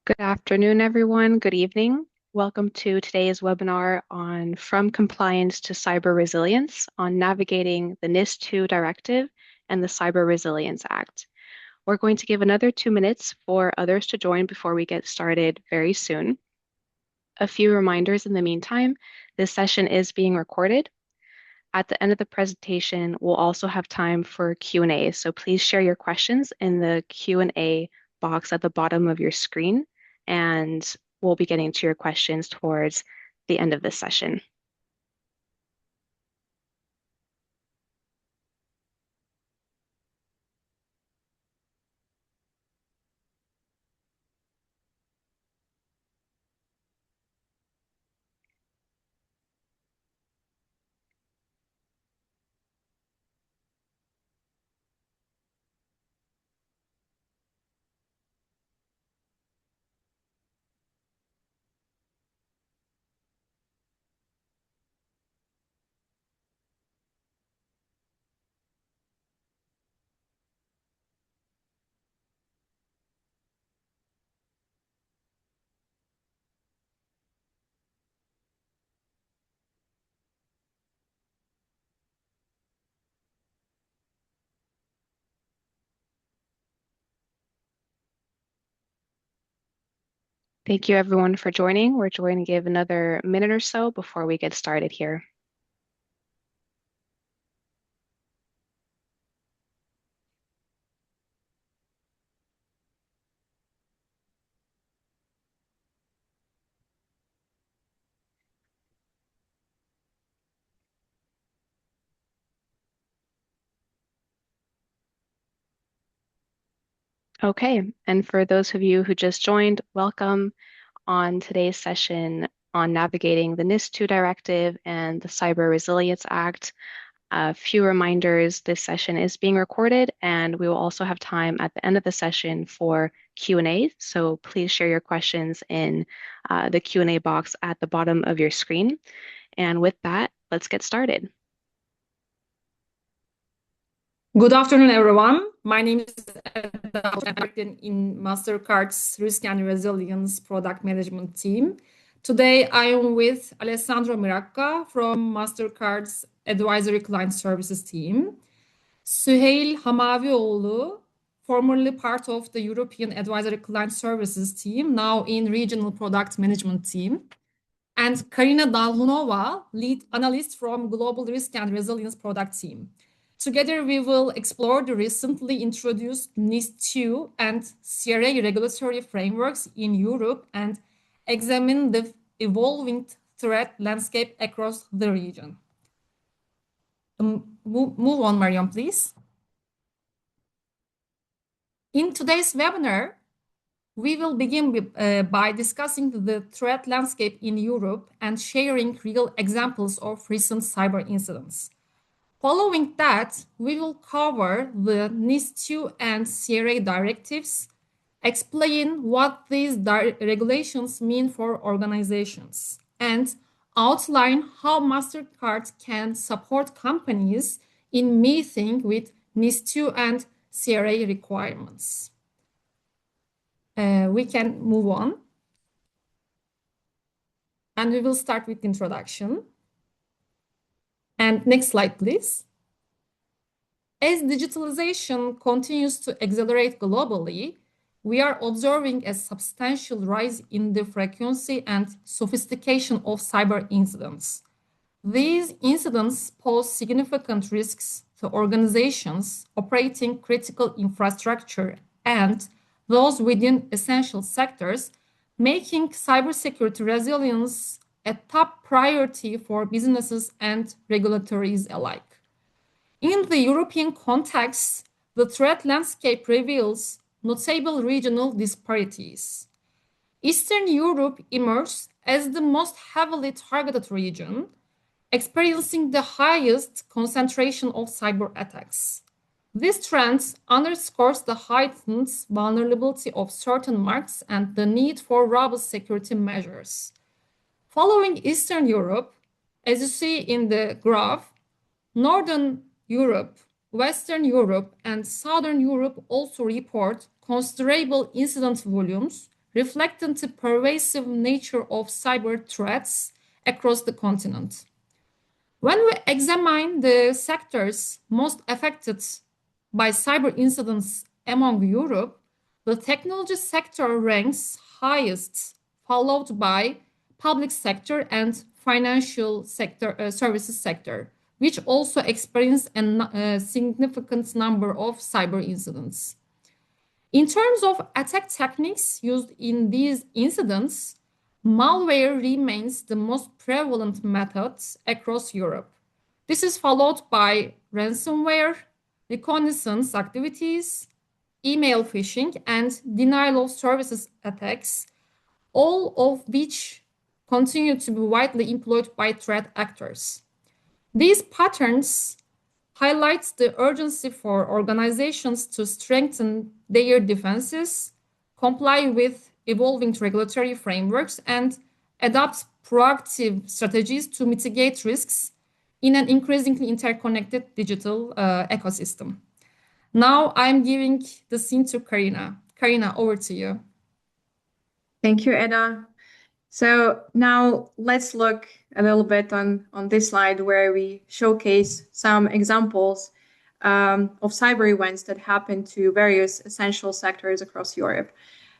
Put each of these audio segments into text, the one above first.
Good afternoon, everyone. Good evening. Welcome to today's webinar on From Compliance to Cyber Resilience on navigating the NIS2 Directive and the Cyber Resilience Act. We're going to give another 2 minutes for others to join before we get started very soon. A few reminders in the meantime, this session is being recorded. At the end of the presentation, we'll also have time for Q&A, so please share your questions in the Q&A box at the bottom of your screen, and we'll be getting to your questions towards the end of this session. Thank you everyone for joining. We're going to give another minute or so before we get started here. Okay, and for those of you who just joined, welcome on today's session on navigating the NIS2 Directive and the Cyber Resilience Act. A few reminders, this session is being recorded and we will also have time at the end of the session for Q&A. So please share your questions in the Q&A box at the bottom of your screen. And with that, let's get started. Good afternoon, everyone. My name is Eda. I'm working in Mastercard's Risk and Resilience Product Management team. Today, I am with Alessandro Miracca from Mastercard's Advisory Client Services team, Süheyl Hamavioğlu, formerly part of the European Advisory Client Services team, now in Regional Product Management team, and Karina Dalhunova, lead analyst from Global Risk and Resilience Product team. Together, we will explore the recently introduced NIS2 and CRA regulatory frameworks in Europe and examine the evolving threat landscape across the region. Move on, Mariam, please. In today's webinar, we will begin by discussing the threat landscape in Europe and sharing real examples of recent cyber incidents. Following that, we will cover the NIS2 and CRA directives, explain what these regulations mean for organizations, and outline how Mastercard can support companies in meeting with NIS2 and CRA requirements. We can move on. And we will start with introduction. And next slide, please. As digitalization continues to accelerate globally, we are observing a substantial rise in the frequency and sophistication of cyber incidents. These incidents pose significant risks to organizations operating critical infrastructure and those within essential sectors, making cybersecurity resilience a top priority for businesses and regulatories alike. In the European context, the threat landscape reveals notable regional disparities. Eastern Europe emerged as the most heavily targeted region, experiencing the highest concentration of cyber attacks. This trend underscores the heightened vulnerability of certain markets and the need for robust security measures. Following Eastern Europe, as you see in the graph, Northern Europe, Western Europe, and Southern Europe also report considerable incident volumes, reflecting the pervasive nature of cyber threats across the continent. When we examine the sectors most affected by cyber incidents among Europe, the technology sector ranks highest, followed by public sector and financial sector, services sector, which also experience a significant number of cyber incidents. In terms of attack techniques used in these incidents, malware remains the most prevalent method across Europe. This is followed by ransomware, reconnaissance activities, email phishing, and denial of services attacks, all of which continue to be widely employed by threat actors. These patterns highlight the urgency for organizations to strengthen their defenses, comply with evolving regulatory frameworks, and adopt proactive strategies to mitigate risks in an increasingly interconnected digital ecosystem. Now I'm giving the scene to Karina. Karina, over to you. Thank you, Eda. So now let's look a little bit on this slide where we showcase some examples of cyber events that happen to various essential sectors across Europe.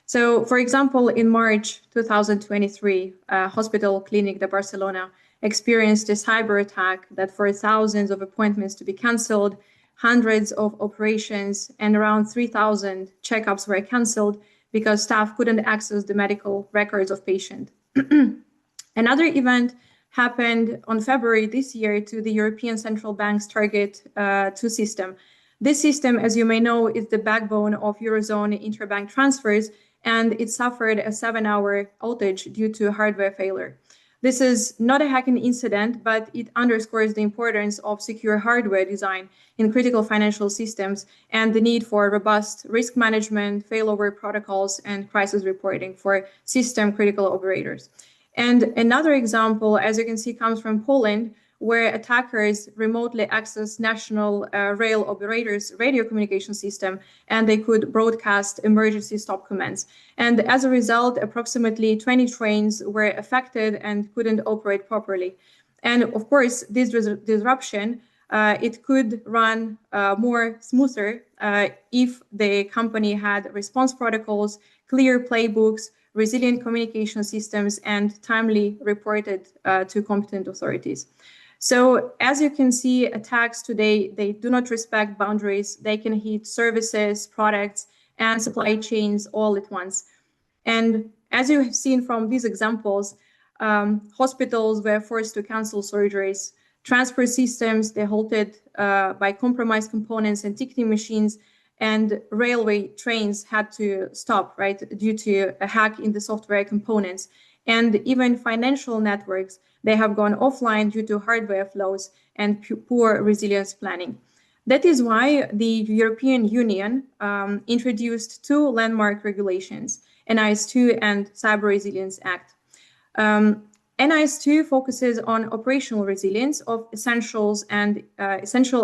So, for example, in March 2023, Hospital Clínic de Barcelona experienced a cyber attack that forced thousands of appointments to be cancelled, hundreds of operations, and around 3,000 checkups were cancelled because staff couldn't access the medical records of patients. Another event happened on February this year to the European Central Bank's Target 2 system. This system, as you may know, is the backbone of Eurozone interbank transfers, and it suffered a 7-hour outage due to hardware failure. This is not a hacking incident, but it underscores the importance of secure hardware design in critical financial systems and the need for robust risk management, failover protocols, and crisis reporting for system critical operators. And another example, as you can see, comes from Poland, where attackers remotely access national rail operators' radio communication system, and they could broadcast emergency stop commands. And as a result, approximately 20 trains were affected and couldn't operate properly. And of course, this disruption, it could run more smoother if the company had response protocols, clear playbooks, resilient communication systems, and timely reported to competent authorities. So as you can see, attacks today, they do not respect boundaries. They can hit services, products, and supply chains all at once. And as you have seen from these examples, hospitals were forced to cancel surgeries, transport systems, they halted by compromised components and ticketing machines, and railway trains had to stop, right, due to a hack in the software components. And even financial networks, they have gone offline due to hardware flows and poor resilience planning. That is why the European Union introduced 2 landmark regulations, NIS2 and Cyber Resilience Act. NIS2 focuses on operational resilience of essential and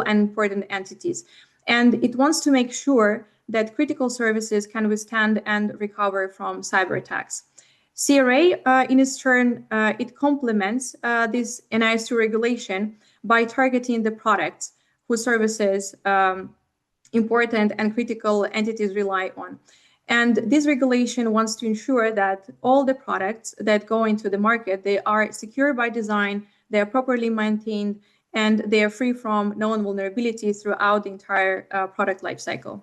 important entities. And it wants to make sure that critical services can withstand and recover from cyber attacks. CRA, in its turn, it complements this NIS2 regulation by targeting the products whose services important and critical entities rely on. And this regulation wants to ensure that all the products that go into the market, they are secure by design, they are properly maintained, and they are free from known vulnerabilities throughout the entire product lifecycle.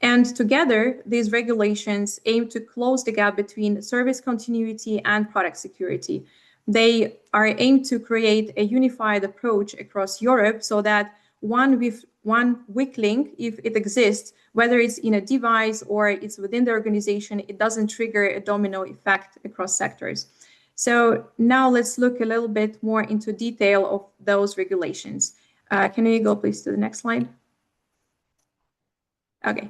And together, these regulations aim to close the gap between service continuity and product security. They are aimed to create a unified approach across Europe so that one weak link, if it exists, whether it's in a device or it's within the organization, it doesn't trigger a domino effect across sectors. So now let's look a little bit more into detail of those regulations. Can we go please to the next slide? Okay.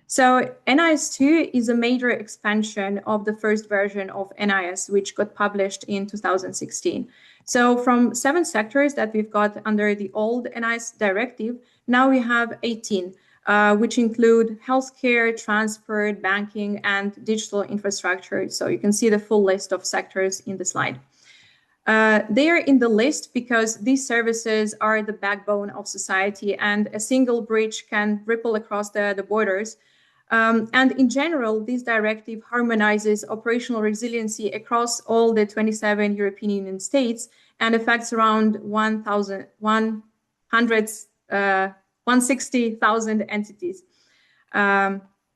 So NIS2 is a major expansion of the first version of NIS, which got published in 2016. So from 7 sectors that we've got under the old NIS directive, now we have 18. which include healthcare, transport, banking, and digital infrastructure. So you can see the full list of sectors in the slide. They are in the list because these services are the backbone of society, and a single breach can ripple across the borders. And in general, this directive harmonizes operational resiliency across all the 27 European Union states and affects around 160,000 entities.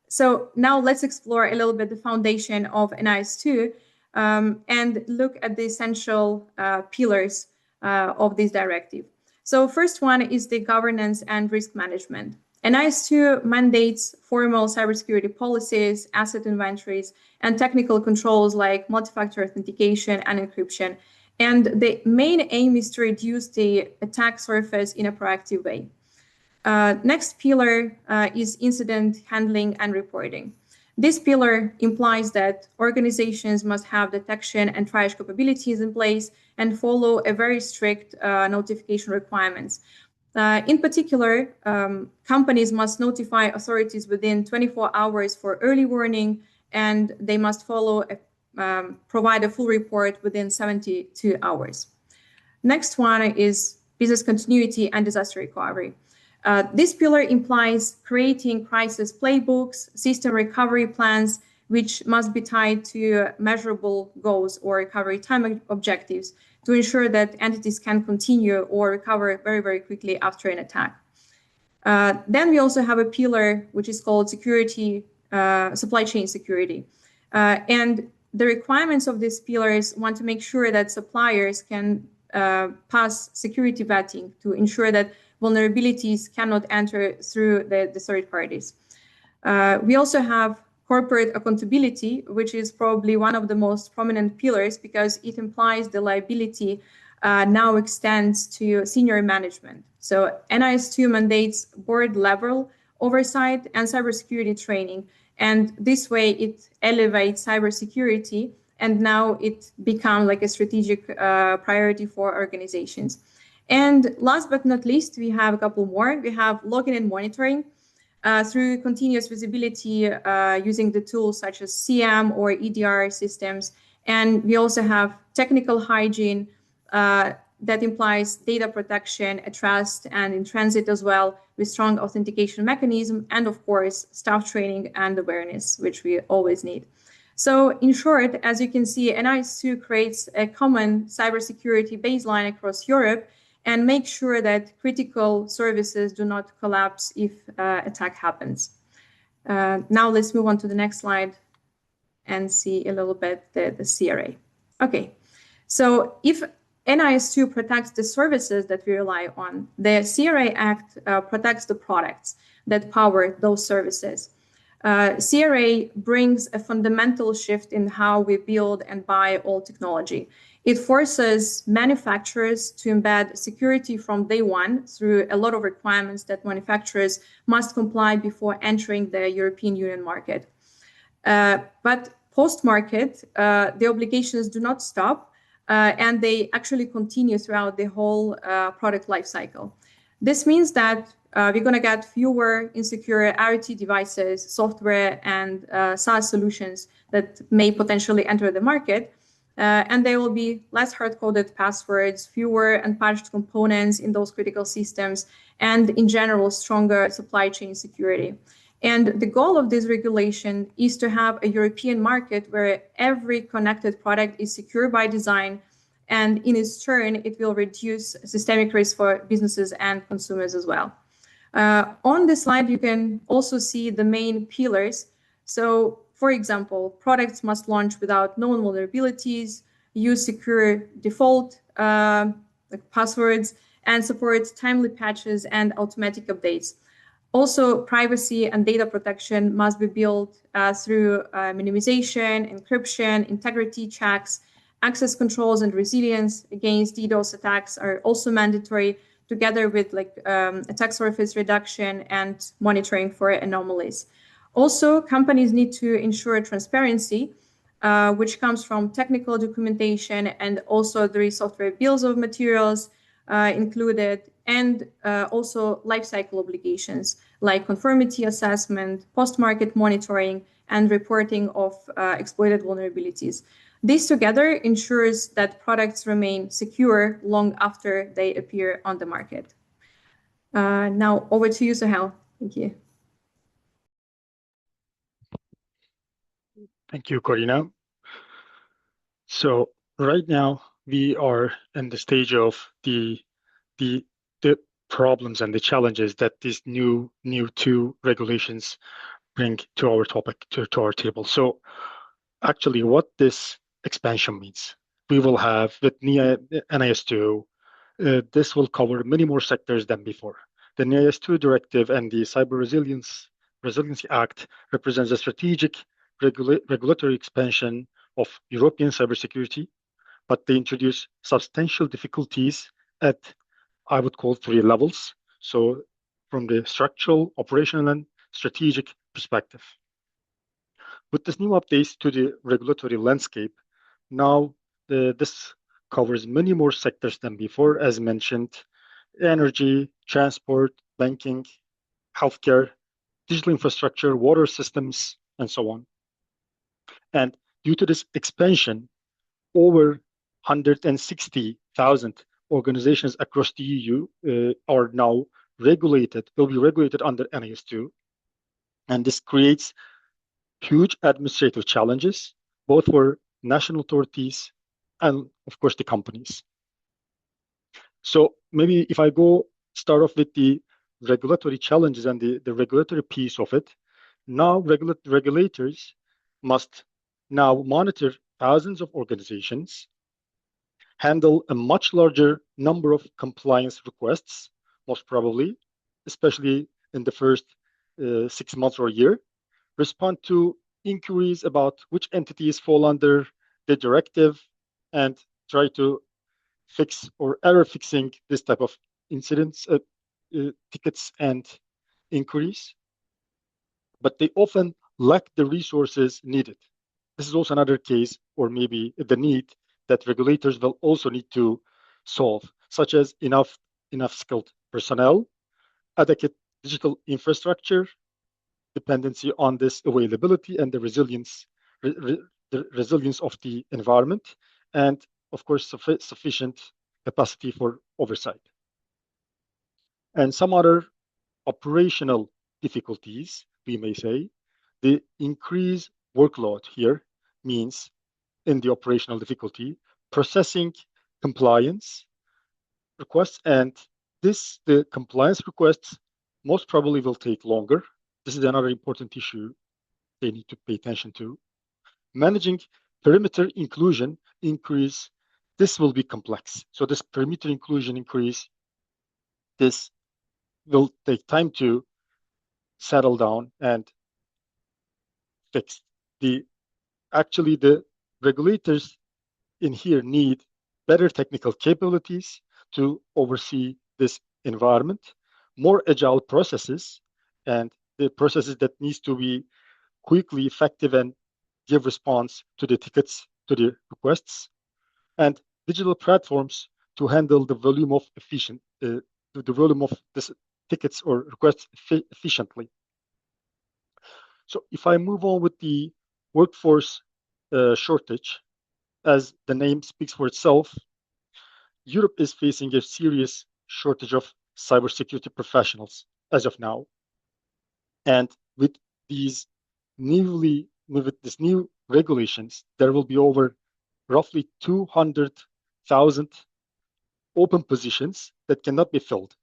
So now let's explore a little bit the foundation of NIS2 and look at the essential pillars of this directive. So first one is the governance and risk management. NIS2 mandates formal cybersecurity policies, asset inventories, and technical controls like multi-factor authentication and encryption. And the main aim is to reduce the attack surface in a proactive way. Next pillar is incident handling and reporting. This pillar implies that organizations must have detection and triage capabilities in place and follow a very strict notification requirements. In particular, companies must notify authorities within 24 hours for early warning, and they must provide a full report within 72 hours. Next one is business continuity and disaster recovery. This pillar implies creating crisis playbooks, system recovery plans, which must be tied to measurable goals or recovery time objectives to ensure that entities can continue or recover very, very quickly after an attack. Then we also have a pillar which is called security, supply chain security. And the requirements of these pillars want to make sure that suppliers can pass security vetting to ensure that vulnerabilities cannot enter through the third parties. We also have corporate accountability, which is probably one of the most prominent pillars because it implies the liability now extends to senior management. So NIS2 mandates board level oversight and cybersecurity training. And this way it elevates cybersecurity, and now it becomes like a strategic priority for organizations. And last but not least, we have a couple more. We have login and monitoring through continuous visibility using the tools such as CM or EDR systems. And we also have technical hygiene that implies data protection, trust, and in transit as well, with strong authentication mechanism, and of course, staff training and awareness, which we always need. So in short, as you can see, NIS2 creates a common cybersecurity baseline across Europe and make sure that critical services do not collapse if attack happens. Now let's move on to the next slide and see a little bit the CRA. Okay, so if NIS2 protects the services that we rely on, the CRA Act protects the products that power those services. CRA brings a fundamental shift in how we build and buy all technology. It forces manufacturers to embed security from day one through a lot of requirements that manufacturers must comply before entering the European Union market. But post-market, the obligations do not stop, and they actually continue throughout the whole product lifecycle. This means that we're going to get fewer insecure IoT devices, software, and SaaS solutions that may potentially enter the market. And there will be less hard-coded passwords, fewer unpatched components in those critical systems, and in general, stronger supply chain security. And the goal of this regulation is to have a European market where every connected product is secure by design, and in its turn, it will reduce systemic risk for businesses and consumers as well. On this slide, you can also see the main pillars. So, for example, products must launch without known vulnerabilities, use secure default passwords, and support timely patches and automatic updates. Also, privacy and data protection must be built through minimization, encryption, integrity checks, access controls, and resilience against DDoS attacks are also mandatory, together with attack surface reduction and monitoring for anomalies. Also, companies need to ensure transparency, which comes from technical documentation, and also there is software bills of materials included, and also lifecycle obligations, like conformity assessment, post-market monitoring, and reporting of exploited vulnerabilities. This together ensures that products remain secure long after they appear on the market. Now over to you, Sahel. Thank you. Thank you, Corina. So right now we are in the stage of the problems and the challenges that these new two regulations bring to our topic, to our table. So actually what this expansion means, we will have with NIS2, this will cover many more sectors than before. The NIS2 Directive and the Cyber Resiliency Act represents a strategic regulatory expansion of European cybersecurity, but they introduce substantial difficulties at, I would call, 3 levels. So from the structural, operational, and strategic perspective. With this new updates to the regulatory landscape, now this covers many more sectors than before, as mentioned: energy, transport, banking, healthcare, digital infrastructure, water systems, and so on. And due to this expansion, over 160,000 organizations across the EU are now regulated, will be regulated under NIS2. And this creates huge administrative challenges, both for national authorities and, of course, the companies. So maybe if I start off with the regulatory challenges and the regulatory piece of it, now regulators must now monitor thousands of organizations, handle a much larger number of compliance requests, most probably, especially in the first 6 months or a year, respond to inquiries about which entities fall under the directive, and try to fix or error fixing this type of incidents, tickets, and inquiries. But they often lack the resources needed. This is also another case, or maybe the need that regulators will also need to solve, such as enough skilled personnel, adequate digital infrastructure, dependency on this availability, and the resilience of the environment, and of course sufficient capacity for oversight. And some other operational difficulties, we may say. The increased workload here means, in the operational difficulty, processing compliance requests, and the compliance requests most probably will take longer. This is another important issue they need to pay attention to. Managing perimeter inclusion increase, this will be complex. So this perimeter inclusion increase, this will take time to settle down and fix. Actually, the regulators in here need better technical capabilities to oversee this environment, more agile processes, and the processes that needs to be quickly effective and give response to the tickets, to the requests, and digital platforms to handle the volume of this tickets or requests efficiently. So if I move on with the workforce shortage, as the name speaks for itself, Europe is facing a serious shortage of cybersecurity professionals as of now. And with these new regulations, there will be over roughly 200,000 open positions that cannot be filled.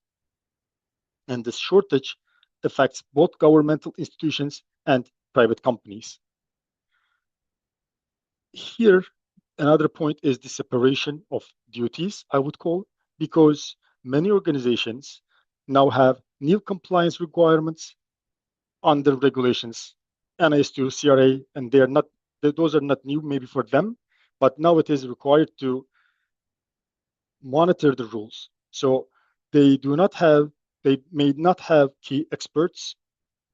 And this shortage affects both governmental institutions and private companies. Here, another point is the separation of duties, I would call, because many organizations now have new compliance requirements under regulations, NIS2, CRA, and those are not new maybe for them, but now it is required to monitor the rules. So they may not have key experts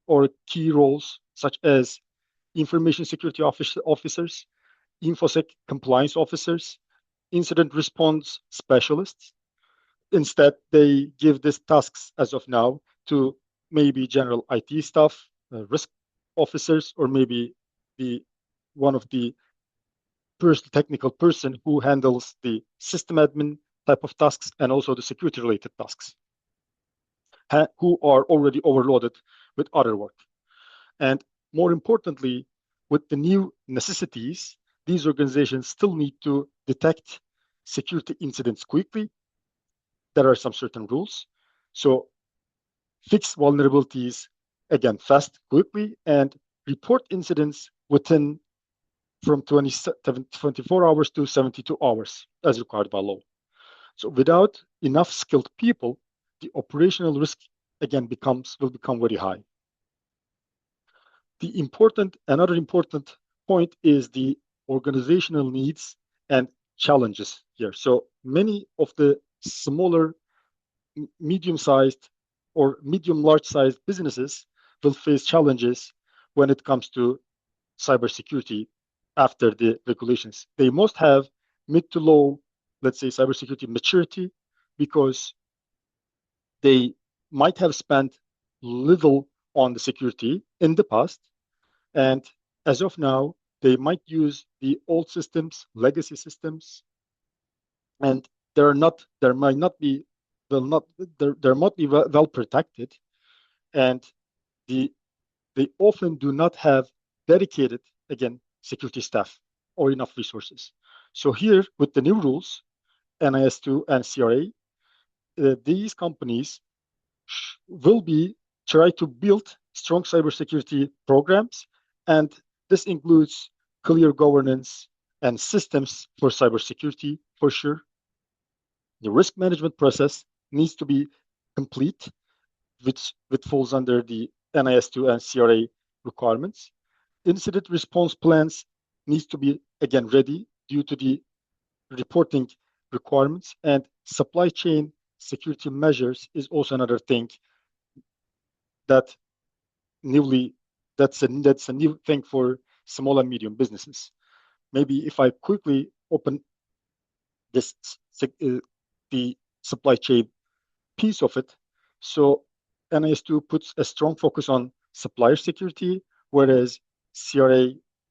or key roles such as information security officers, InfoSec compliance officers, incident response specialists. Instead, they give these tasks as of now to maybe general IT staff, risk officers, or maybe one of the technical person who handles the system admin type of tasks and also the security related tasks, who are already overloaded with other work. And more importantly, with the new necessities, these organizations still need to detect security incidents quickly. There are some certain rules. So fix vulnerabilities, again, fast, quickly, and report incidents within from 24 hours to 72 hours as required by law. So without enough skilled people, the operational risk, again, will become very high. Another important point is the organizational needs and challenges here. So many of the smaller, medium-sized or medium-large-sized businesses will face challenges when it comes to cybersecurity after the regulations. They must have mid to low, let's say, cybersecurity maturity, because they might have spent little on the security in the past, and as of now, they might use the old systems, legacy systems, and they're not well protected, and they often do not have dedicated, again, security staff or enough resources. So here, with the new rules, NIS2 and CRA, these companies will be try to build strong cybersecurity programs, and this includes clear governance and systems for cybersecurity for sure. The risk management process needs to be complete, which falls under the NIS2 and CRA requirements. Incident response plans needs to be, again, ready due to the reporting requirements, and supply chain security measures is also another thing that's a new thing for small and medium businesses. Maybe if I quickly open this the supply chain piece of it. So NIS2 puts a strong focus on supplier security, whereas CRA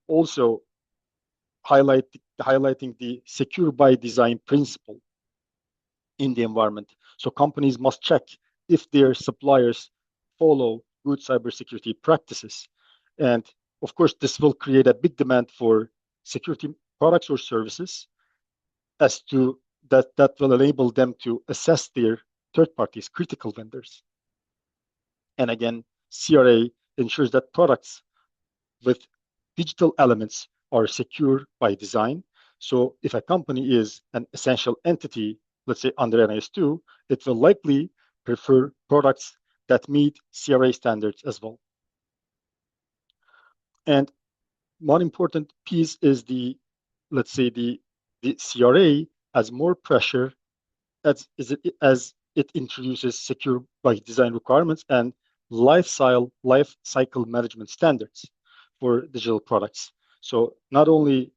also highlighting the secure by design principle in the environment. So companies must check if their suppliers follow good cybersecurity practices. And of course, this will create a big demand for security products or services as to that will enable them to assess their third parties, critical vendors. And again, CRA ensures that products with digital elements are secure by design. So if a company is an essential entity, let's say under NIS2, it will likely prefer products that meet CRA standards as well. And one important piece is the CRA has more pressure as it introduces secure by design requirements and life cycle management standards for digital products. So not only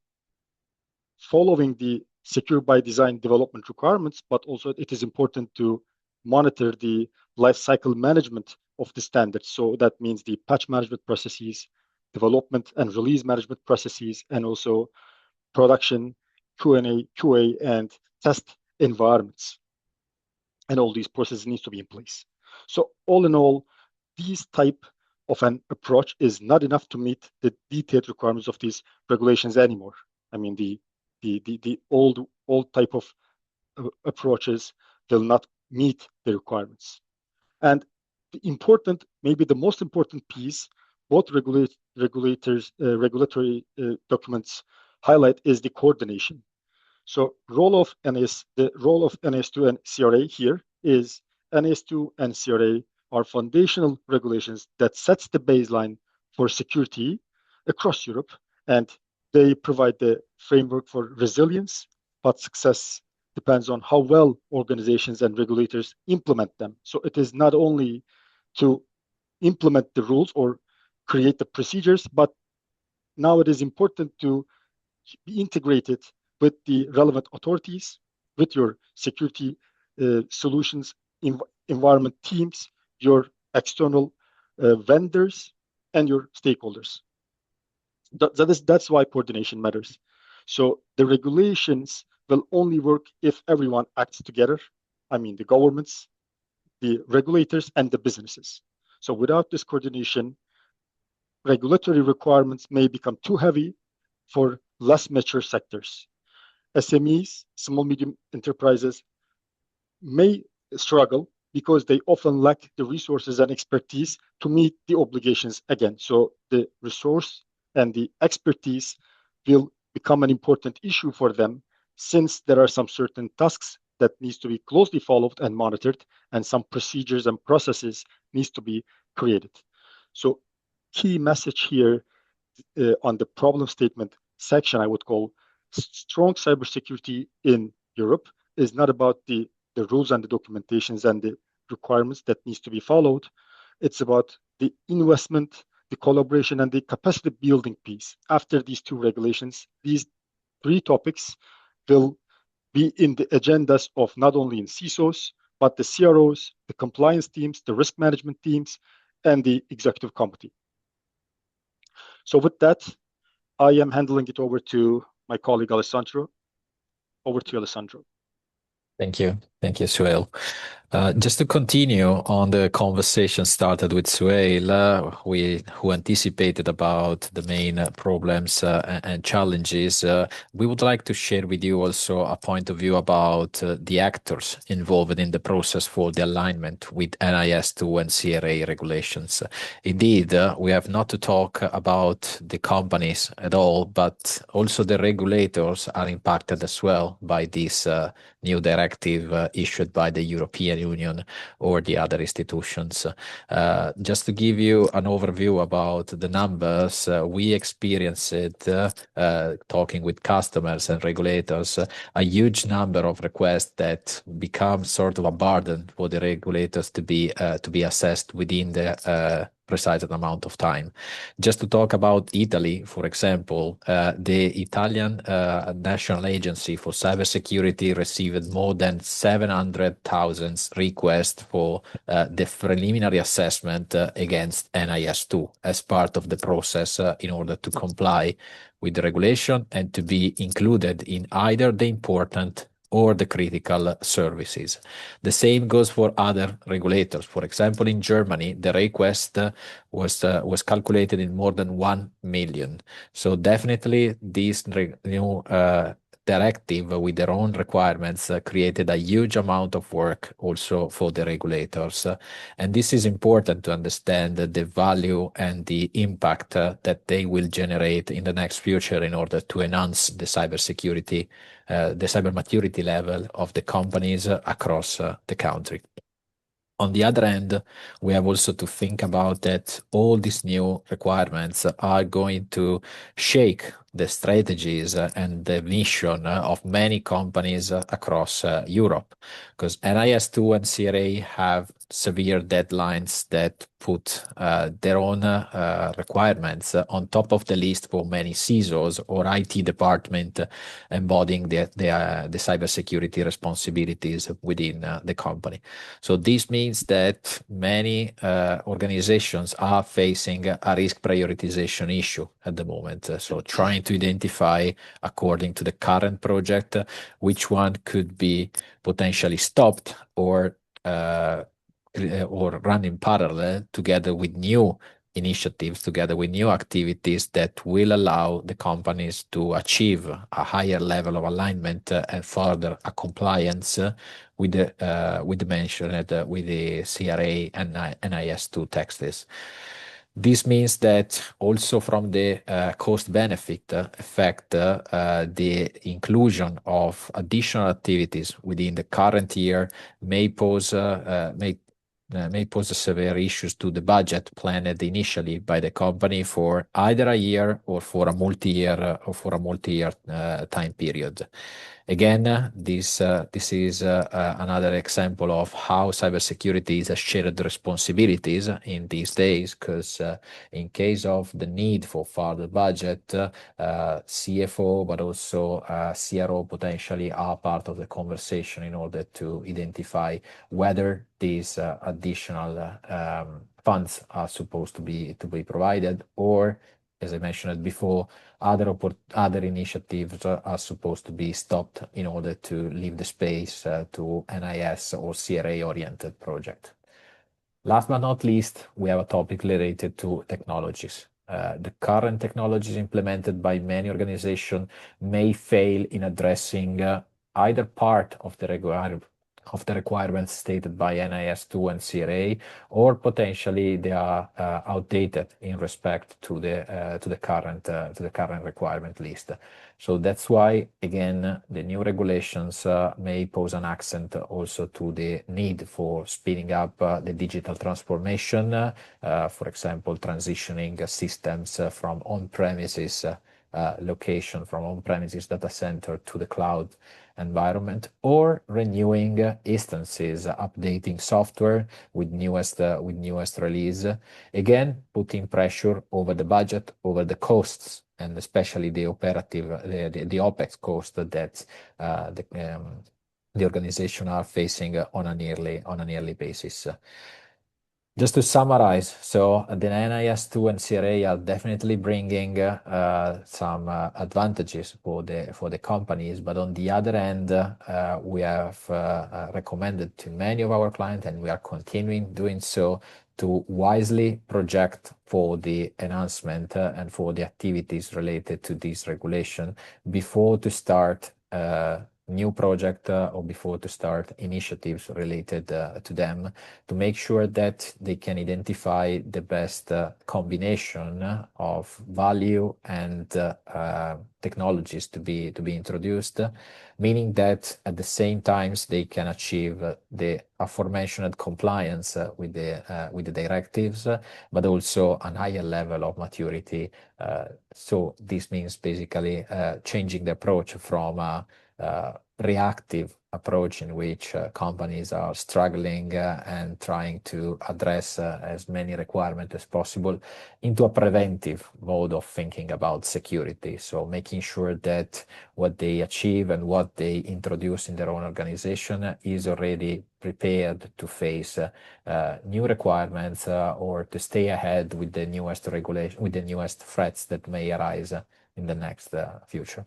following the secure by design development requirements, but also it is important to monitor the life cycle management of the standards. So that means the patch management processes, development and release management processes, and also production, QA, and test environments. And all these processes need to be in place. So all in all, these type of an approach is not enough to meet the detailed requirements of these regulations anymore. I mean, the old type of approaches will not meet the requirements. And maybe the most important piece, both regulatory documents highlight, is the coordination. So the role of NIS2 and CRA here is NIS2 and CRA are foundational regulations that sets the baseline for security across Europe, and they provide the framework for resilience, but success depends on how well organizations and regulators implement them. So it is not only to implement the rules or create the procedures, but now it is important to be integrated with the relevant authorities, with your security solutions environment teams, your external vendors, and your stakeholders. That's why coordination matters. So the regulations will only work if everyone acts together. I mean, the governments, the regulators, and the businesses. So without this coordination, regulatory requirements may become too heavy for less mature sectors. SMEs, small medium enterprises, may struggle because they often lack the resources and expertise to meet the obligations again. So the resource and the expertise will become an important issue for them, since there are some certain tasks that needs to be closely followed and monitored, and some procedures and processes needs to be created. So key message here on the problem statement section, I would call strong cybersecurity in Europe is not about the rules and the documentations and the requirements that needs to be followed. It's about the investment, the collaboration, and the capacity building piece. After these two regulations, these three topics will be in the agendas of not only in CISOs, but the CROs, the compliance teams, the risk management teams, and the executive committee. So with that, I am handing it over to my colleague Alessandro. Over to you, Alessandro. Thank you. Thank you, Suhail. Just to continue on the conversation started with Suhail, who anticipated about the main problems and challenges, we would like to share with you also a point of view about the actors involved in the process for the alignment with NIS2 and CRA regulations. Indeed, we have not to talk about the companies at all, but also the regulators are impacted as well by this new directive issued by the European Union or the other institutions. Just to give you an overview about the numbers, we experienced talking with customers and regulators, a huge number of requests that become sort of a burden for the regulators to be assessed within the precise amount of time. Just to talk about Italy, for example, the Italian National Agency for Cybersecurity received more than 700,000 requests for the preliminary assessment against NIS2 as part of the process in order to comply with the regulation and to be included in either the important or the critical services. The same goes for other regulators. For example, in Germany, the request was calculated in more than 1 million. So definitely this new directive with their own requirements created a huge amount of work also for the regulators. And this is important to understand the value and the impact that they will generate in the next future in order to enhance the cybersecurity, the cyber maturity level of the companies across the country. On the other hand, we have also to think about that all these new requirements are going to shake the strategies and the mission of many companies across Europe, because NIS2 and CRA have severe deadlines that put their own requirements on top of the list for many CISOs or IT department embodying the cybersecurity responsibilities within the company. So this means that many organizations are facing a risk prioritization issue at the moment. So trying to identify, according to the current project, which one could be potentially stopped or run in parallel together with new initiatives, together with new activities that will allow the companies to achieve a higher level of alignment and further a compliance with the mentioned with the CRA and NIS2 texts. This means that also from the cost-benefit effect, the inclusion of additional activities within the current year may pose severe issues to the budget planned initially by the company for either a year or for a multi-year time period. Again, this is another example of how cybersecurity is a shared responsibilities in these days, because in case of the need for further budget, CFO, but also CRO potentially are part of the conversation in order to identify whether these additional funds are supposed to be provided, or as I mentioned before, other initiatives are supposed to be stopped in order to leave the space to NIS or CRA oriented project. Last but not least, we have a topic related to technologies. The current technologies implemented by many organizations may fail in addressing either part of the requirements stated by NIS2 and CRA, or potentially they are outdated in respect to the current requirement list. So that's why, again, the new regulations may pose an accent also to the need for speeding up the digital transformation, for example, transitioning systems from on-premises location, from on-premises data center to the cloud environment, or renewing instances, updating software with newest release. Again, putting pressure over the budget, over the costs, and especially the OPEX cost that the organization are facing on a yearly basis. Just to summarize, so the NIS2 and CRA are definitely bringing some advantages for the companies, but on the other end, we have recommended to many of our clients, and we are continuing doing so, to wisely project for the enhancement and for the activities related to this regulation before to start new project or before to start initiatives related to them, to make sure that they can identify the best combination of value and technologies to be introduced, meaning that at the same time they can achieve the aforementioned compliance with the directives, but also a higher level of maturity. So this means basically changing the approach from reactive approach in which companies are struggling and trying to address as many requirements as possible, into a preventive mode of thinking about security. So making sure that what they achieve and what they introduce in their own organization is already prepared to face new requirements or to stay ahead with the newest regulation, with the newest threats that may arise in the next future.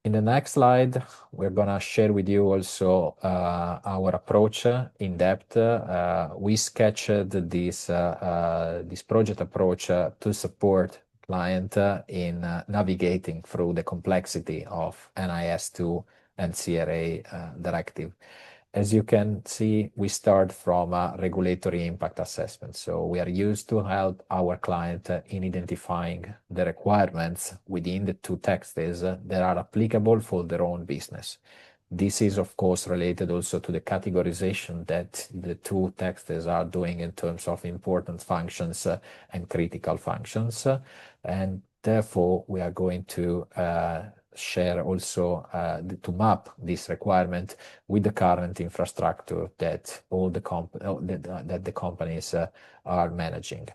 In the next slide, we're going to share with you also our approach in depth. We sketched this project approach to support client in navigating through the complexity of NIS2 and CRA directive. As you can see, we start from a regulatory impact assessment. So we are used to help our client in identifying the requirements within the two texts that are applicable for their own business. This is, of course, related also to the categorization that the two texts are doing in terms of important functions and critical functions. And therefore, we are going to share also to map this requirement with the current infrastructure that all the companies are managing.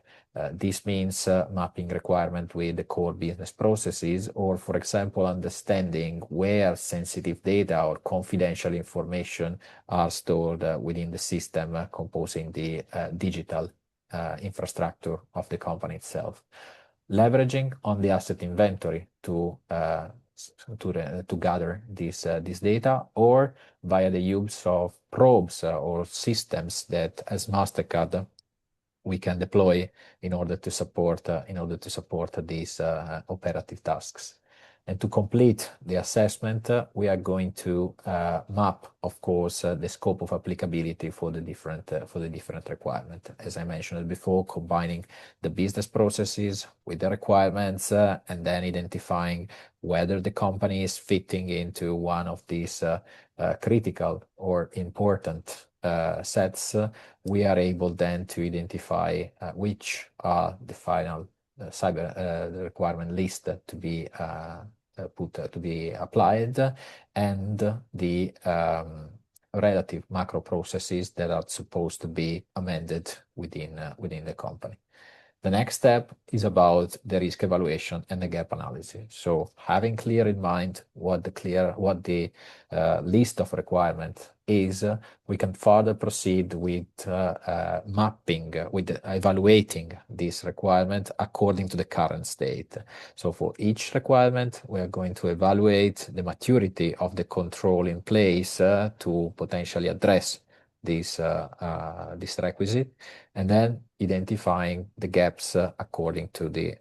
This means mapping requirement with the core business processes, or, for example, understanding where sensitive data or confidential information are stored within the system composing the digital infrastructure of the company itself. Leveraging on the asset inventory to gather this data, or via the use of probes or systems that, as Mastercard, we can deploy in order to support these operative tasks. And to complete the assessment, we are going to map, of course, the scope of applicability for the different requirements. As I mentioned before, combining the business processes with the requirements, and then identifying whether the company is fitting into one of these critical or important sets. We are able then to identify which are the final the requirement list to be applied, and the relative macro processes that are supposed to be amended within the company. The next step is about the risk evaluation and the gap analysis. So having clear in mind what the list of requirements is, we can further proceed with mapping, with evaluating this requirement according to the current state. So for each requirement, we are going to evaluate the maturity of the control in place to potentially address this requisite, and then identifying the gaps according to the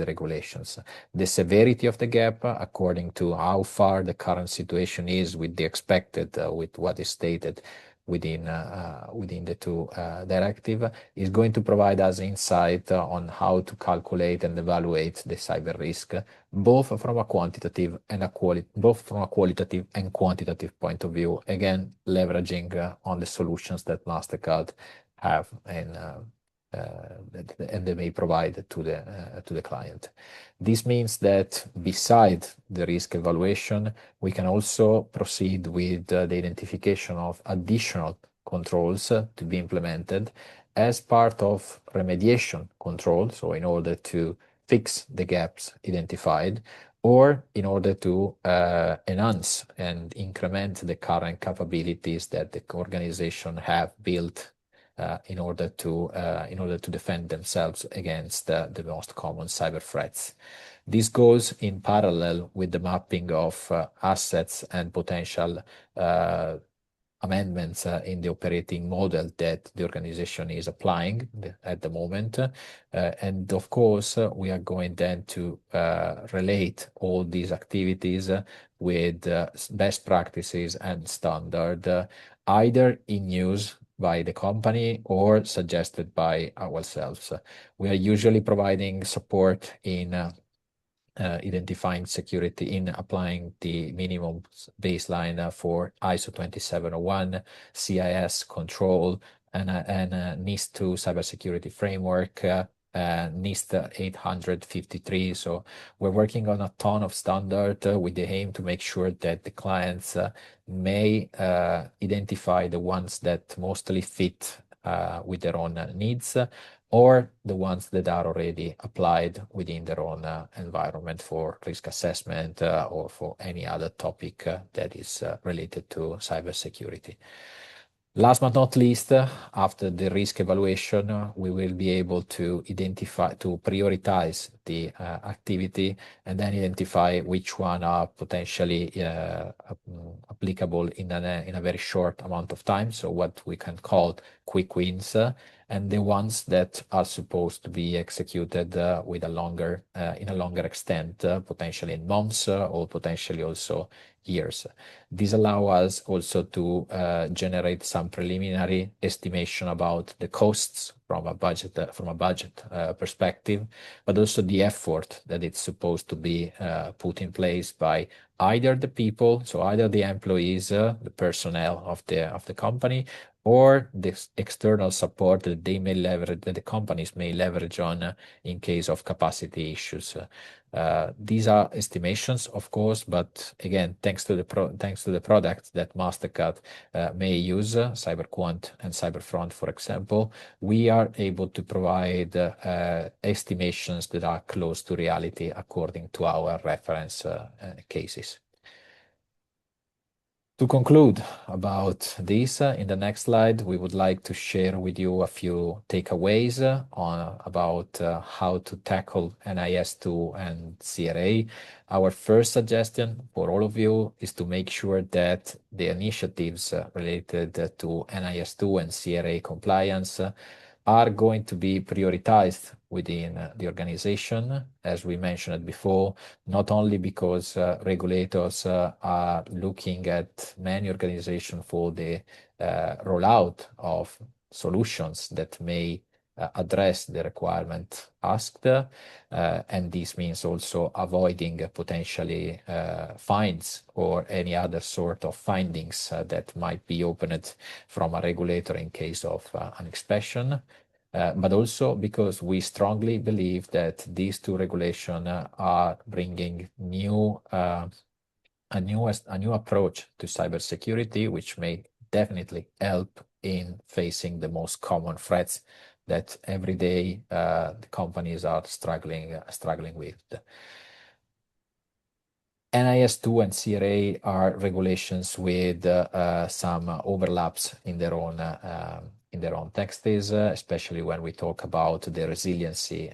regulations. The severity of the gap according to how far the current situation is with the expected, with what is stated within the two directive, is going to provide us insight on how to calculate and evaluate the cyber risk, both from a quantitative and quantitative point of view. Again, leveraging on the solutions that Mastercard have and they may provide to the client. This means that beside the risk evaluation, we can also proceed with the identification of additional controls to be implemented as part of remediation control, so in order to fix the gaps identified, or in order to enhance and increment the current capabilities that the organization have built in order to defend themselves against the most common cyber threats. This goes in parallel with the mapping of assets and potential amendments in the operating model that the organization is applying at the moment. And of course, we are going then to relate all these activities with best practices and standard, either in use by the company or suggested by ourselves. We are usually providing support in identifying security, in applying the minimum baseline for ISO 27001, CIS control, and NIS2 cybersecurity framework, NIS 853. So we're working on a ton of standard with the aim to make sure that the clients may identify the ones that mostly fit with their own needs, or the ones that are already applied within their own environment for risk assessment or for any other topic that is related to cybersecurity. Last but not least, after the risk evaluation, we will be able to prioritize the activity and then identify which one are potentially applicable in a very short amount of time. So what we can call quick wins, and the ones that are supposed to be executed with a longer extent, potentially in months or potentially also years. This allows us also to generate some preliminary estimation about the costs from a budget perspective, but also the effort that it's supposed to be put in place by either the people, so either the employees, the personnel of the company, or the external support that they may leverage, that the companies may leverage on in case of capacity issues. These are estimations, of course, but again, thanks to the products that Mastercard may use, CyberQuant and CyberFront, for example, we are able to provide estimations that are close to reality according to our reference cases. To conclude about this, in the next slide, we would like to share with you a few takeaways about how to tackle NIS2 and CRA. Our first suggestion for all of you is to make sure that the initiatives related to NIS2 and CRA compliance are going to be prioritized within the organization, as we mentioned before, not only because regulators are looking at many organizations for the rollout of solutions that may address the requirement asked, and this means also avoiding potentially fines or any other sort of findings that might be opened from a regulator in case of an inspection. But also because we strongly believe that these two regulations are bringing a new approach to cybersecurity, which may definitely help in facing the most common threats that every day the companies are struggling with. NIS2 and CRA are regulations with some overlaps in their own texts, especially when we talk about the resiliency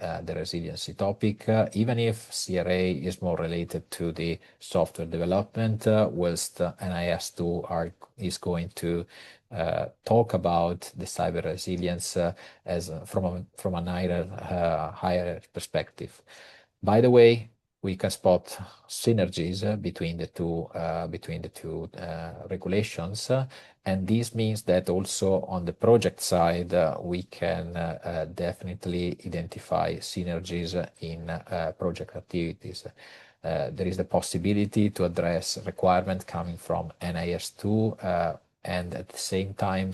topic. Even if CRA is more related to the software development, whilst NIS2 is going to talk about the cyber resilience as from a higher perspective. By the way, we can spot synergies between the two regulations, and this means that also on the project side we can definitely identify synergies in project activities. There is the possibility to address requirement coming from NIS2 and at the same time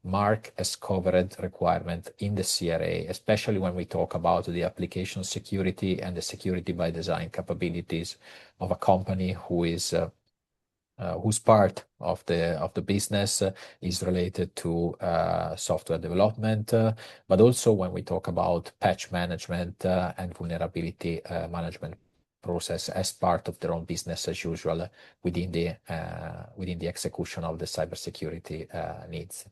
mark as covered requirement in the CRA, especially when we talk about the application security and the security by design capabilities of a company whose part of the business is related to software development, but also when we talk about patch management and vulnerability management process as part of their own business as usual within the execution of the cybersecurity needs.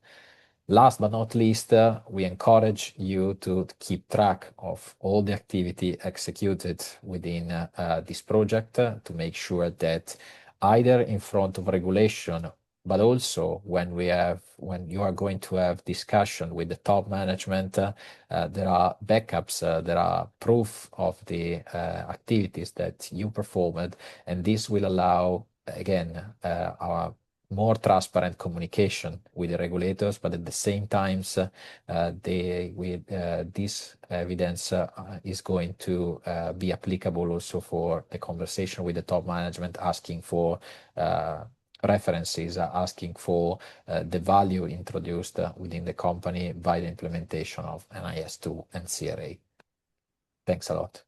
Last but not least, we encourage you to keep track of all the activity executed within this project to make sure that either in front of regulation, but also when you are going to have discussion with the top management, there are backups, there are proof of the activities that you performed, and this will allow, again, our more transparent communication with the regulators, but at the same time, this evidence is going to be applicable also for the conversation with the top management, asking for references, asking for the value introduced within the company by the implementation of NIS2 and CRA. Thanks a lot.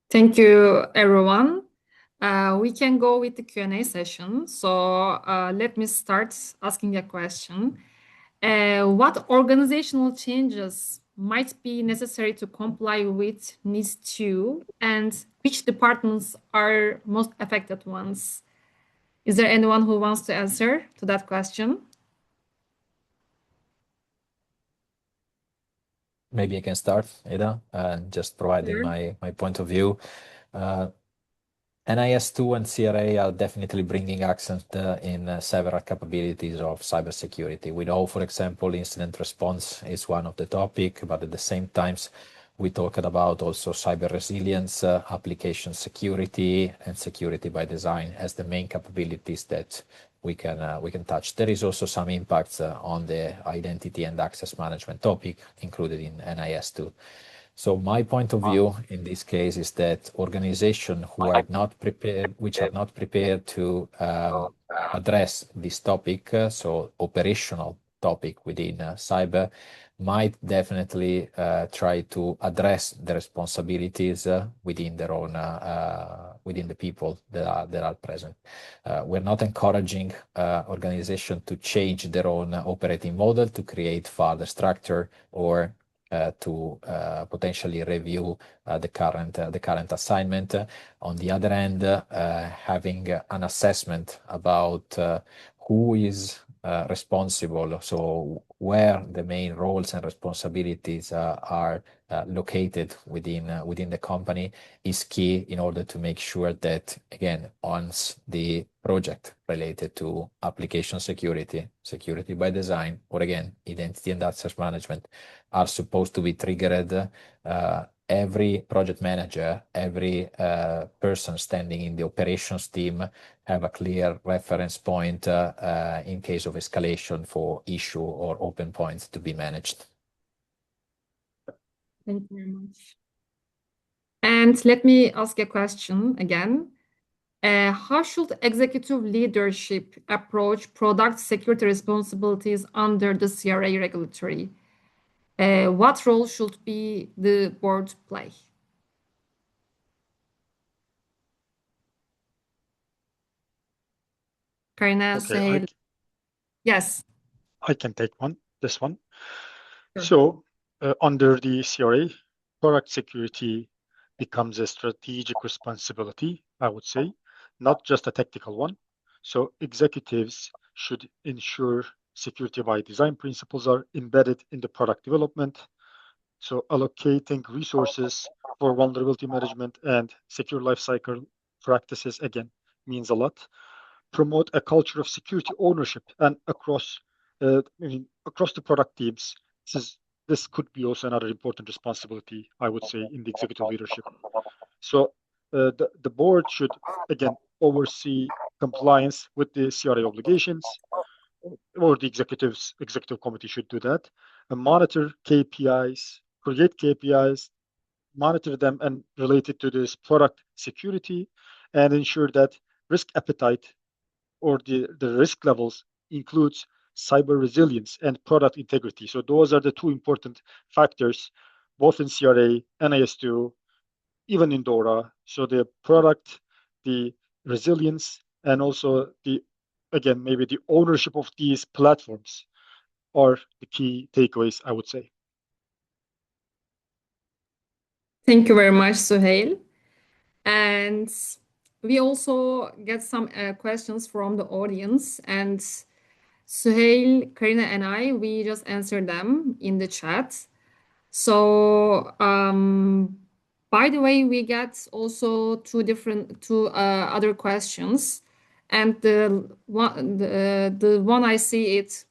Thank you, everyone. We can go with the Q&A session. So let me start asking a question. What organizational changes might be necessary to comply with NIS2, and which departments are most affected ones? Is there anyone who wants to answer to that question? Maybe I can start, Eda, just providing my point of view. NIS2 and CRA are definitely bringing accent in several capabilities of cybersecurity. We know, for example, incident response is one of the topic, but at the same time, we talked about also cyber resilience, application security, and security by design as the main capabilities that we can touch. There is also some impacts on the identity and access management topic included in NIS2. So my point of view in this case is that organizations which are not prepared to address this topic, so operational topic within cyber, might definitely try to address the responsibilities within their own within the people that are present. We're not encouraging organizations to change their own operating model to create further structure or to potentially review the current assignment. On the other hand, having an assessment about who is responsible, so where the main roles and responsibilities are located within the company is key in order to make sure that, again, once the project related to application security, security by design, or again, identity and access management are supposed to be triggered, every project manager, every person standing in the operations team have a clear reference point in case of escalation for issue or open points to be managed. Thank you very much. And let me ask a question again. How should executive leadership approach product security responsibilities under the CRA regulatory? What role should be the board play? Karina, Okay, Yes. I can take this one. Sure. So under the CRA, product security becomes a strategic responsibility, I would say, not just a tactical one. So executives should ensure security by design principles are embedded in the product development. So allocating resources for vulnerability management and secure lifecycle practices, again, means a lot. Promote a culture of security ownership and across the product teams. This could be also another important responsibility, I would say, in the executive leadership. So the board should, again, oversee compliance with the CRA obligations, or the executive committee should do that, and monitor KPIs, create KPIs, monitor them and relate it to this product security, and ensure that risk appetite or the risk levels includes cyber resilience and product integrity. So those are the two important factors, both in CRA, NIS2, even in DORA. So the product, the resilience, and also again, maybe the ownership of these platforms are the key takeaways, I would say. Thank you very much, Suhail. And we also get some questions from the audience, and Suhail, Karina, and I, we just answered them in the chat. So, by the way, we get also two other questions, and the one I see it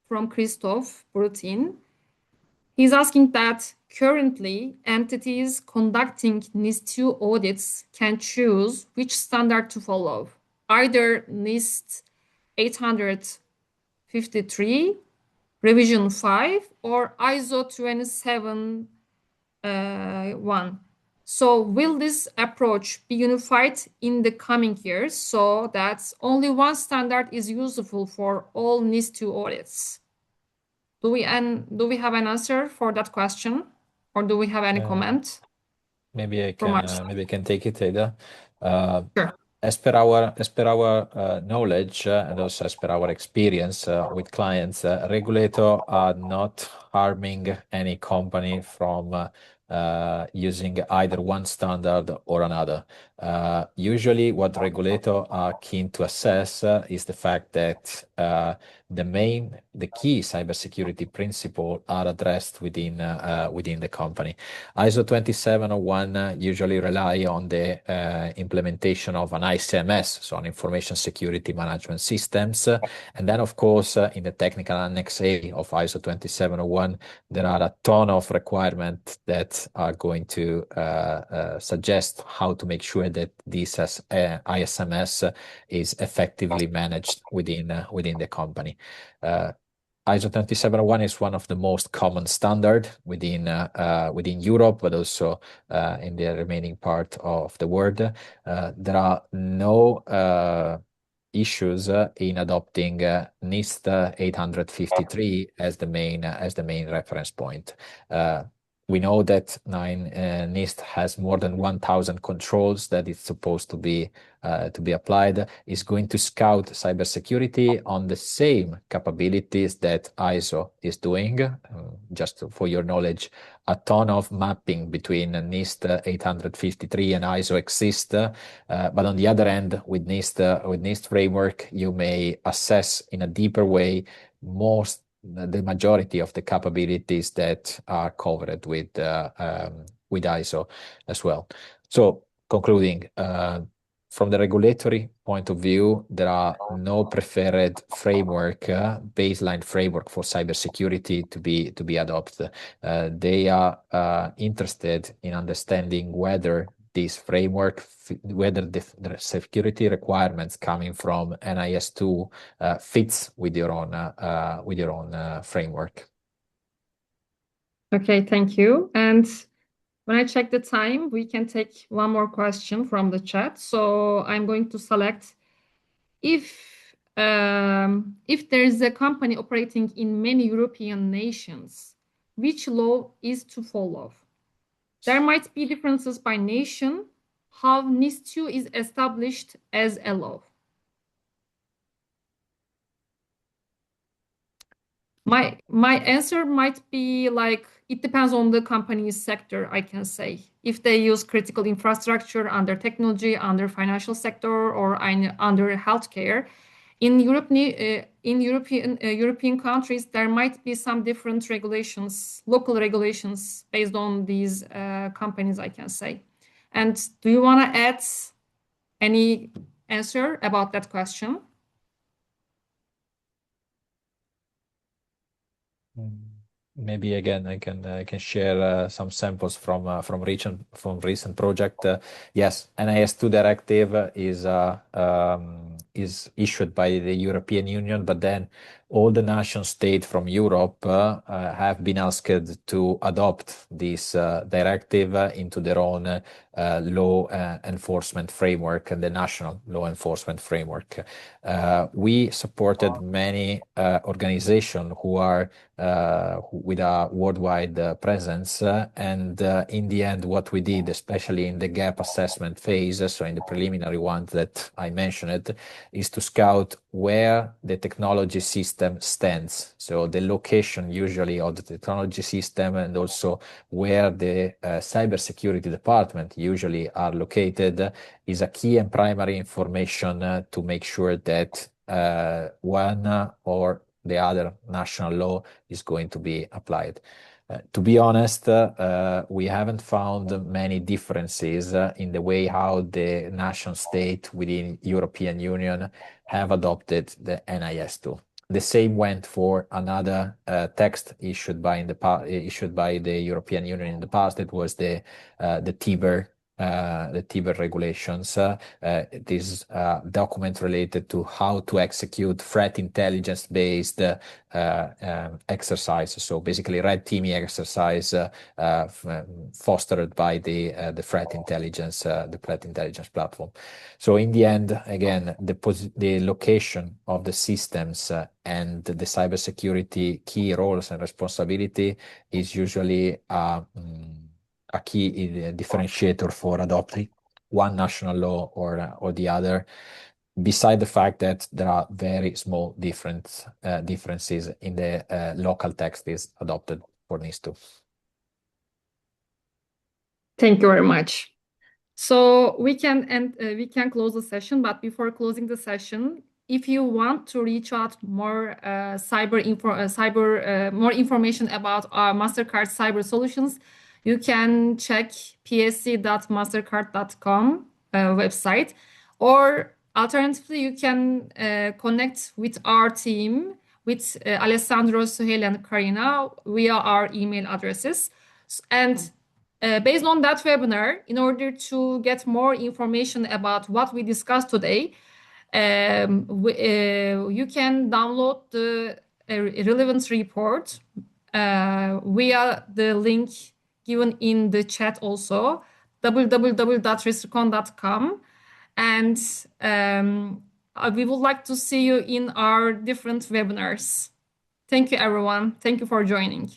from Christoph Brutin. He's asking that currently entities conducting NIS2 audits can choose which standard to follow, either NIS 853 revision 5 or ISO 271. So will this approach be unified in the coming years so that only one standard is useful for all NIS2 audits? Do we have an answer for that question, or do we have any comment? Maybe I from can take it, Ada. Sure. As per our knowledge and also as per our experience with clients, regulator are not harming any company from using either one standard or another. Usually what regulator are keen to assess is the fact that the key cybersecurity principles are addressed within the company. ISO 27001 usually rely on the implementation of an ICMS, so an Information Security Management Systems. And then, of course, in the technical Annex A of ISO 27001, there are a ton of requirements that are going to suggest how to make sure that this ISMS is effectively managed within the company. ISO 27001 is one of the most common standard within Europe, but also in the remaining part of the world. There are no issues in adopting NIST 853 as the main reference point. We know that NIST has more than 1,000 controls that it's supposed to be applied. Is going to scout cybersecurity on the same capabilities that ISO is doing. Just for your knowledge, a ton of mapping between NIST 853 and ISO exist. But on the other end, with NIST framework, you may assess in a deeper way the majority of the capabilities that are covered with ISO as well. So concluding, from the regulatory point of view, there are no preferred baseline framework for cybersecurity to be adopted. They are interested in understanding whether this framework, whether the security requirements coming from NIS2 fits with your own framework. Okay, thank you. And when I check the time, we can take one more question from the chat. So I'm going to select if there is a company operating in many European nations, which law is to follow? There might be differences by nation, how NIS2 is established as a law. My answer might be like, it depends on the company's sector, I can say. If they use critical infrastructure under technology, under financial sector, or under healthcare, in European countries, there might be some different regulations, local regulations based on these companies, I can say. And do you want to add any answer about that question? Maybe again, I can share some samples from recent project. Yes, NIS2 Directive is issued by the European Union, but then all the nation states from Europe have been asked to adopt this directive into their own law enforcement framework and the national law enforcement framework. We supported many organizations who are with a worldwide presence, and in the end, what we did, especially in the gap assessment phase, so in the preliminary one that I mentioned, is to scout where the technology system stands. So the location usually of the technology system, and also where the cybersecurity department usually are located, is a key and primary information to make sure that one or the other national law is going to be applied. To be honest, we haven't found many differences in the way how the nation state within European Union have adopted the NIS2. The same went for another text issued by the European Union in the past. It was the TIBER regulations. This document related to how to execute threat intelligence based exercise. So basically, red teaming exercise fostered by the threat intelligence platform. So in the end, again, the location of the systems and the cybersecurity key roles and responsibility is usually a key differentiator for adopting one national law or the other, beside the fact that there are very small differences in the local text is adopted for NIS2. Thank you very much. So we can close the session, but before closing the session, if you want to reach out more more information about our Mastercard cyber solutions, you can check psc.mastercard.com website, or alternatively, you can connect with our team, with Alessandro, Suhail, and Karina via our email addresses. And based on that webinar, in order to get more information about what we discussed today, you can download the relevant report via the link given in the chat also, www.riskrecon.com. And we would like to see you in our different webinars. Thank you, everyone. Thank you for joining.